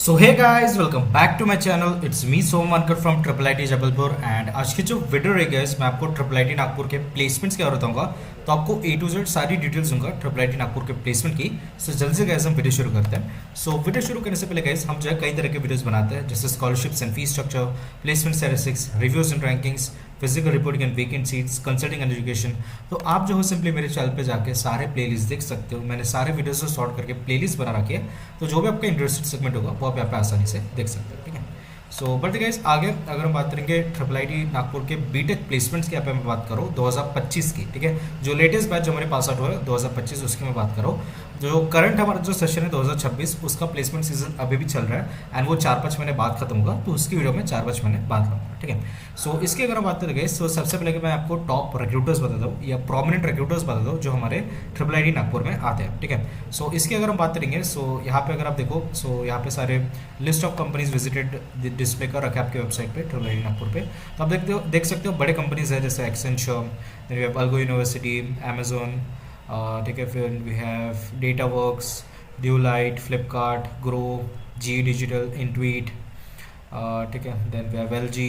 So hey guys welcome back to my channel. It's me Som Wankar from triple I T Jabalpur. And आज की जो video रहेगी guys, मैं आपको ट्रिपल आई टी नागपुर के प्लेसमेंट्स के बारे में बताऊंगा। तो आपको ए टू जेड सारी डिटेल्स दूंगा ट्रिपल आई टी नागपुर के प्लेसमेंट की। सो जल्दी से गाइस हम वीडियो शुरू करते हैं। सो वीडियो शुरू करने से पहले गाइस हम जो है कई तरह के वीडियोस बनाते हैं, जैसे scholarships and fees structure, placement statistics, reviews and rankings, physical reporting and vacant seats, consulting and education. तो आप जो हो सिंपली मेरे चैनल पे जाके सारे प्लेलिस्ट देख सकते हो। मैंने सारे वीडियोस को सॉर्ट करके प्लेलिस्ट बना रखी है, तो जो भी आपका इंटरेस्टेड सेगमेंट होगा वो आप यहाँ पे आसानी से देख सकते हो। ठीक है, सो बट गाइस आगे अगर हम बात करेंगे ट्रिपल आई टी नागपुर के बीटेक प्लेसमेंट्स की, यहाँ पे मैं बात करूँ 2025 की। ठीक है, जो लेटेस्ट बैच जो हमारे पास आउट हुआ है 2025 उसकी मैं बात करूँ। जो करंट हमारा जो सेशन है 2026 उसका प्लेसमेंट सीजन अभी भी चल रहा है एंड वो 4-5 महीने बाद खत्म होगा, तो उसकी वीडियो में 4-5 महीने बाद लाऊंगा। ठीक है, सो इसकी अगर हम बात करेंगे तो सबसे पहले मैं आपको टॉप रिक्रूटर्स बता दूँ या प्रोमिनेंट रिक्रूटर्स बता दूँ जो हमारे ट्रिपल आई टी नागपुर में आते हैं। ठीक है, सो इसकी अगर हम बात करेंगे सो यहाँ पे अगर आप देखो सो यहाँ पे सारे list of companies visited display कर रखे आपके वेबसाइट पे ट्रिपल आई टी नागपुर पे। तो आप देख सकते हो बड़े कंपनीज है जैसे एक्सेंचर, अल्गो यूनिवर्सिटी, अमेजोन, ठीक है, फिर we have data works, Deloitte, Flipkart, Groww, Zee digital, Intuit, ठीक है, then we have L G,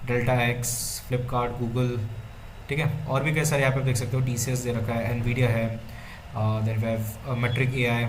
delta X, Flipkart, Google. ठीक है, और भी कई सारे यहाँ पे देख सकते हो, टी सी एस दे रखा है, एनवीडिया है, देन वी हैव मेट्रिक ए आई,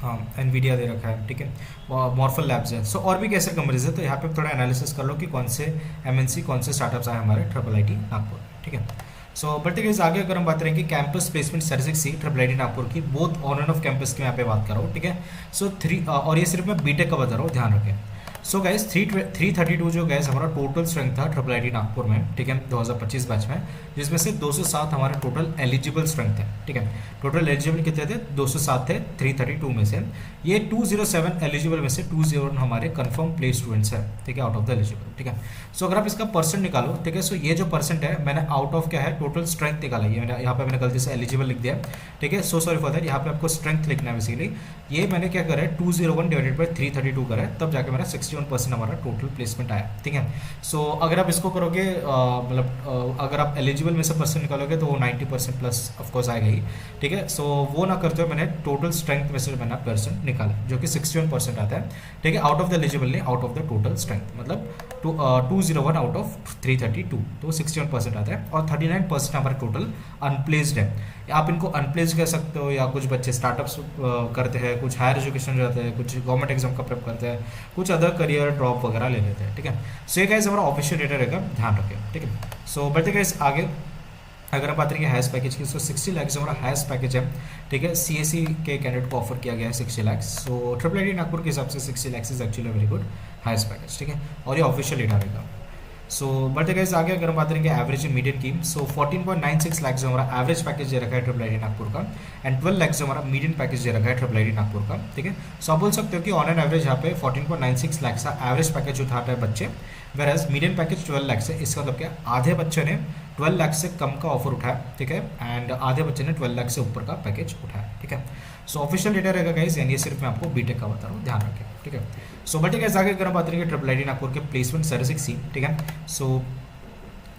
हाँ एनवीडिया दे रखा है। ठीक है, मॉर्फल लैब्स है। सो और भी कैसे कंपनीज है, तो यहाँ पे थोड़ा एनालिसिस कर लो कि कौन से एमएनसी कौन से स्टार्टअप्स आए हमारे ट्रिपल आई टी नागपुर। ठीक है, सो बट गाइस आगे अगर हम बात करें कि campus placement statistics C triple I T Nagpur की both on and off campus की यहाँ पे बात कर रहा हूँ। ठीक है, सो और ये सिर्फ मैं बीटेक का बता रहा हूँ, ध्यान रखें। सो गाइस 332 जो गैस हमारा टोटल स्ट्रेंथ था ट्रिपल आई टी नागपुर में, ठीक है, 2025 बैच में, जिसमें से 207 हमारा टोटल एलिजिबल स्ट्रेंथ है। ठीक है, टोटल एलिजिबल कितने थे? 207 थे 332 में से। ये 207 एलिजिबल में से 201 हमारे कंफर्म प्लेस स्टूडेंट्स है। ठीक है, आउट ऑफ द एलिजिबल। ठीक है, सो अगर आप इसका परसेंट निकालो, ठीक है, सो ये जो परसेंट है मैंने आउट ऑफ क्या है टोटल स्ट्रेंथ निकाला है। मैंने यहाँ पे मैंने गलती से एलिजिबल लिख दिया। ठीक है, सो सॉरी फॉर दैट, यहाँ पे आपको स्ट्रेंथ लिखना है बेसिकली। ये मैंने क्या करा है 201 डिवाइडेड बाई 332 करा है, तब जाके मेरा 61% हमारा टोटल प्लेसमेंट आया। ठीक है, सो अगर आप इसको करोगे मतलब अगर आप एलिजिबल में से परसेंट निकालोगे तो वो 90% प्लस ऑफकोर्स आएगा ही। ठीक है, सो वो ना करते हुए मैंने टोटल स्ट्रेंथ में से मैंने परसेंट निकाला जो कि 61% आता है। ठीक है, आउट ऑफ द एलिजिबल नहीं, out of the total strength, मतलब 201 आउट ऑफ 332, तो 61% आता है। और 39% हमारा टोटल अनप्लेस्ड है। आप इनको अनप्लेस्ड कह सकते हो, या कुछ बच्चे स्टार्टअप्स करते हैं, कुछ हायर एजुकेशन जाते हैं, कुछ गवर्नमेंट एग्जाम का प्रेप करते हैं, कुछ अदर करियर ड्रॉप वगैरह ले लेते हैं। ठीक है, सो ये गाइस हमारा ऑफिशियल डेटा रहेगा, ध्यान रखें। ठीक है, सो बढ़ते गाइस आगे अगर हम बात करेंगे हाईएस्ट पैकेज की, सो 60 लाख हमारा हाईएस्ट पैकेज है। ठीक है, सीएससी के कैंडिडेट को ऑफर किया गया है 60 लाख। सो ट्रिपल आई टी नागपुर के हिसाब से 60 lakh is actually very good highest package. ठीक है, और ये ऑफिशियल डेटा रहेगा। सो बढ़ते गाइस आगे अगर हम बात करेंगे एवरेज मीडियन की, सो 14.96 लाख जो हमारा एवरेज पैकेज दे रखा है ट्रिपल आई टी नागपुर का, एंड 12 लाख जो हमारा मीडियन पैकेज दे रखा है ट्रिपल आई टी नागपुर का। ठीक है, सो आप बोल सकते हो कि ऑन एंड एवरेज यहाँ पे 14.96 लाख का एवरेज पैकेज उठाते हैं बच्चे, वेराज मीडियन पैकेज 12 लाख से। इसका मतलब क्या, आधे बच्चे ने 12 लाख से कम का ऑफर उठाया। ठीक है, एंड आधे बच्चे ने 12 लाख से ऊपर का पैकेज उठाया। ठीक है, सो ऑफिशियल डेटा रहेगा गाइस, यानी ये सिर्फ मैं आपको बीटेक का बता रहा हूँ, ध्यान रखें। ठीक है, सो बट गाइस आगे अगर हम बात करेंगे ट्रिपल आई टी नागपुर के प्लेसमेंट स्टैटिस्टिक्स सी। ठीक है, सो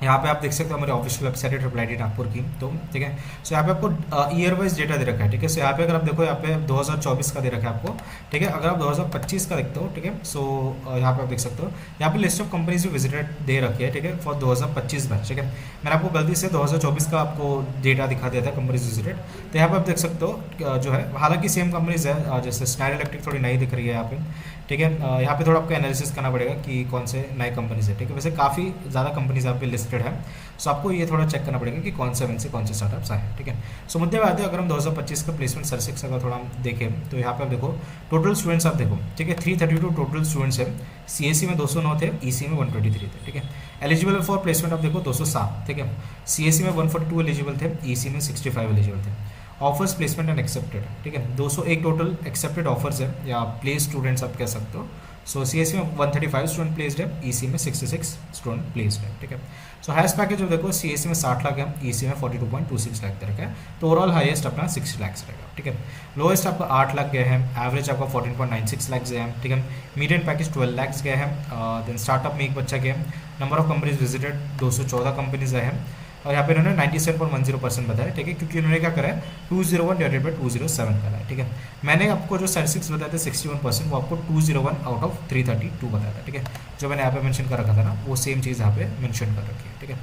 यहाँ पे आप देख सकते हो हमारे ऑफिशियल वेबसाइट है ट्रिपल आई टी नागपुर की। तो ठीक है, सो यहाँ पे आपको ईयर वाइज डेटा दे रखा है। ठीक है, सो यहाँ पे अगर आप देखो यहाँ पे 2024 का दे रखा है आपको। ठीक है, अगर आप 2025 का देखते हो, ठीक है, सो यहाँ पे आप देख सकते हो यहाँ पे लिस्ट ऑफ कंपनीज भी विजिटेड दे रखी है। ठीक है, फॉर 2025 बैच। ठीक है, मैंने आपको गलती से 2024 का आपको डेटा दिखा दिया था कंपनीज विजिटेड, तो यहाँ पे आप देख सकते हो जो है, हालांकि सेम कंपनीज है, जैसे स्नाइडर इलेक्ट्रिक थोड़ी नई दिख रही है यहाँ पे। ठीक है, यहाँ पे थोड़ा आपको एनालिसिस करना पड़ेगा कि कौन से नए कंपनीज है। ठीक है, वैसे काफ़ी ज़्यादा कंपनीज यहाँ पे लिस्टेड है, सो आपको ये थोड़ा चेक करना पड़ेगा कि कौन से से कौन से स्टार्टअप्स आए हैं। ठीक है, सो मुद्दे में आते हैं अगर हम 2025 का प्लेसमेंट स्टैटिस्टिक्स का थोड़ा हम देखें, तो यहाँ पे आप देखो टोटल स्टूडेंट्स आप देखो। ठीक है, 332 टोटल स्टूडेंट्स है। सीएससी में 209 थे, ईसी में 123 थे। ठीक है, एलिजिबल फॉर प्लेसमेंट आप देखो 207। ठीक है, सीएससी में 142 एलिजिबल थे, ईसी में 65 एलिजिबल थे। Offers placement and accepted. ठीक है, 201 टोटल एक्सेप्टेड ऑफर्स है, या प्लेस स्टूडेंट्स आप कह सकते हो। सो सीएससी में 135 स्टूडेंट प्लेस्ड है, ईसी में 66 स्टूडेंट प्लेस्ड है। ठीक है, सो हाईएस्ट पैकेज जो देखो सीएससी में 60 लाख है, ईसी में 42.26 लाख दे रखा है, तो ओवरऑल हाईएस्ट अपना 60 लाख रहेगा। ठीक है, लोएस्ट आपका 8 लाख गया है, एवरेज आपका 14.96 लाख गया है। ठीक है, मीडियन पैकेज 12 लाख गया है। देन स्टार्टअप में एक बच्चा गया है, number of companies visited 214 companies आए हैं, और यहाँ पे इन्होंने 97.10% बताया, ठीक है, क्योंकि इन्होंने क्या करा है 201 डिवाइडेड बाई 207 करा है, ठीक है। मैंने आपको जो स्टैटिस्टिक्स बताए थे 61%, वो आपको 201 आउट ऑफ 332 बताया था, ठीक है। जो मैंने यहाँ पे मेंशन कर रखा था ना, वो सेम चीज़ यहाँ पे मेंशन कर रखी है, ठीक है।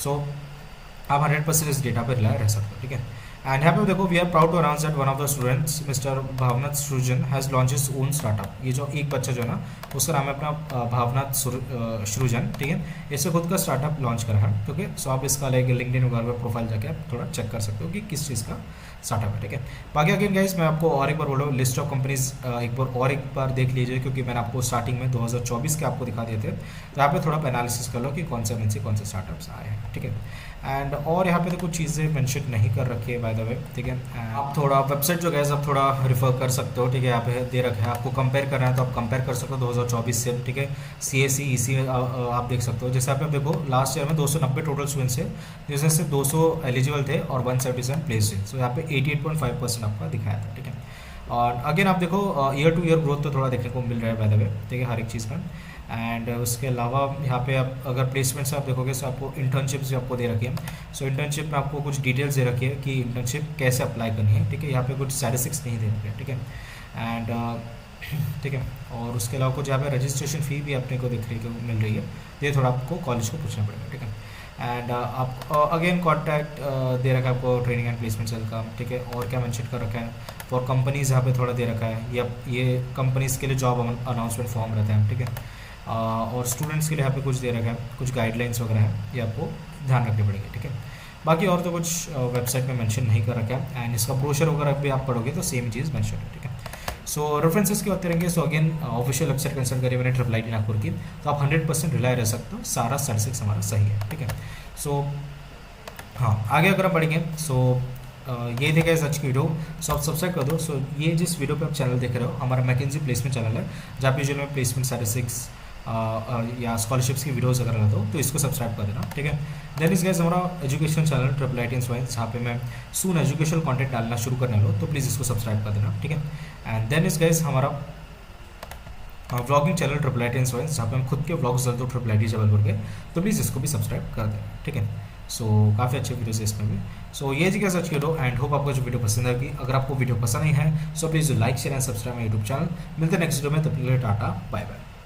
सो आप 100% इस डेटा पे रिलाय रह सकते हो, ठीक है। एंड यहाँ पे देखो, we are proud to announce that one of the students mister Bhavnath Srijan has launch his own startup. ये जो एक बच्चा जो है ना, उसका नाम है अपना भावनाथ सृजन, ठीक है। इससे खुद का स्टार्टअप लॉन्च करा है, ठीक है। सो आप इसका लाइक लिंक्डइन वगैरह पर प्रोफाइल जाके आप थोड़ा चेक कर सकते हो कि किस चीज़ का स्टार्टअप है, ठीक है। बाकी अगेन गाइस, मैं आपको और एक बार बोल रहा हूँ, लिस्ट ऑफ कंपनीज एक बार देख लीजिए, क्योंकि मैंने आपको स्टार्टिंग में 2024 के आपको दिखा दिए थे। तो यहाँ पे थोड़ा एनालिसिस कर लो कि कौन से एमएनसी कौन से स्टार्टअप्स आए हैं, ठीक है। एंड और यहाँ पे तो कुछ चीज़ें मेंशन नहीं कर रखी है बाय द वे, ठीक है। आप थोड़ा वेबसाइट जो गैस आप थोड़ा रिफर कर सकते हो, ठीक है। यहाँ पे दे रखा है, आपको कंपेयर करना है तो आप कंपेयर कर सकते हो 2024 से, ठीक है। CSE EC आप देख सकते हो। जैसे आप देखो, लास्ट ईयर में 290 टोटल स्टूडेंट्स थे, जिसमें से 200 एलिजिबल थे और 177 प्लेस थे। सो यहाँ पे 88.5% आपका दिखाया था, ठीक है। और अगेन आप देखो, ईयर टू ईयर ग्रोथ तो थोड़ा देखने को मिल रहा है बाय द वे, ठीक है, हर एक चीज़ में। एंड उसके अलावा यहाँ पे आप अगर प्लेसमेंट से आप देखोगे तो आपको इंटर्नशिप्स भी आपको दे रखी है। सो इंटर्नशिप में आपको कुछ डिटेल्स दे रखी है कि इंटर्नशिप कैसे अप्लाई करनी है, ठीक है। यहाँ पे कुछ स्टैटिस्टिक्स नहीं दे रखे, ठीक है। एंड ठीक है, और उसके अलावा कुछ यहाँ पे रजिस्ट्रेशन फ़ी भी अपने को दिख रही है, मिल रही है। ये थोड़ा आपको कॉलेज को पूछना पड़ेगा, ठीक है। एंड आप अगेन कॉन्टैक्ट दे रखा है आपको ट्रेनिंग एंड प्लेसमेंट सेल का, ठीक है। और क्या मेंशन कर रखा है फॉर कंपनीज़, यहाँ पे थोड़ा दे रखा है, ये कंपनीज़ के लिए जॉब अनाउंसमेंट फॉर्म रहता है, ठीक है। और स्टूडेंट्स के लिए यहाँ पे कुछ दे रखा है, कुछ गाइडलाइंस वगैरह है, ये आपको ध्यान रखने पड़ेंगे, ठीक है। बाकी और तो कुछ वेबसाइट में मेंशन नहीं कर रखा है। एंड इसका ब्रोशर वगैरह भी आप पढ़ोगे तो सेम चीज़ मेंशन है, ठीक है। सो रेफरेंसेस की बात करेंगे, so again official website consult करिए मैंने IIIT नागपुर की, तो आप 100% रिलाय रह सकते हो, सारा स्टैटिस्टिक्स हमारा सही है, ठीक है। सो हाँ, आगे अगर हम बढ़ेंगे, सो ये देखा है आज की वीडियो, सो आप सब्सक्राइब कर दो। सो ये जिस वीडियो पे आप चैनल देख रहे हो, हमारा मैकेंजी प्लेसमेंट चैनल है, जहाँ पे यूजुअली मैं प्लेसमेंट स्टैटिस्टिक्स या स्कॉलरशिप्स की वीडियोस अगर लाता हूँ, तो इसको सब्सक्राइब कर देना, ठीक है। देन इस गाइस हमारा एजुकेशन चैनल IIIT इंस्पायर, जहाँ पे मैं सून एजुकेशनल कंटेंट डालना शुरू करने वाला हूँ, तो प्लीज़ इसको सब्सक्राइब कर देना, ठीक है। एंड देन इस गाइस हमारा व्लॉगिंग चैनल IIIT इंस्पायर, जहाँ पे हम खुद के व्लॉग्स डालते हो IIIT जबलपुर के, तो प्लीज़ इसको भी सब्सक्राइब कर देना, ठीक है। सो काफ़ी अच्छे वीडियोस है इसमें भी। सो ये जी कैसे अच्छी वीडियो, एंड होप आपको जो वीडियो पसंद आएगी। अगर आपको वीडियो पसंद नहीं है, so please like share and subscribe my YouTube channel. मिलते हैं नेक्स्ट वीडियो में, तब तक के लिए टाटा बाय बाय।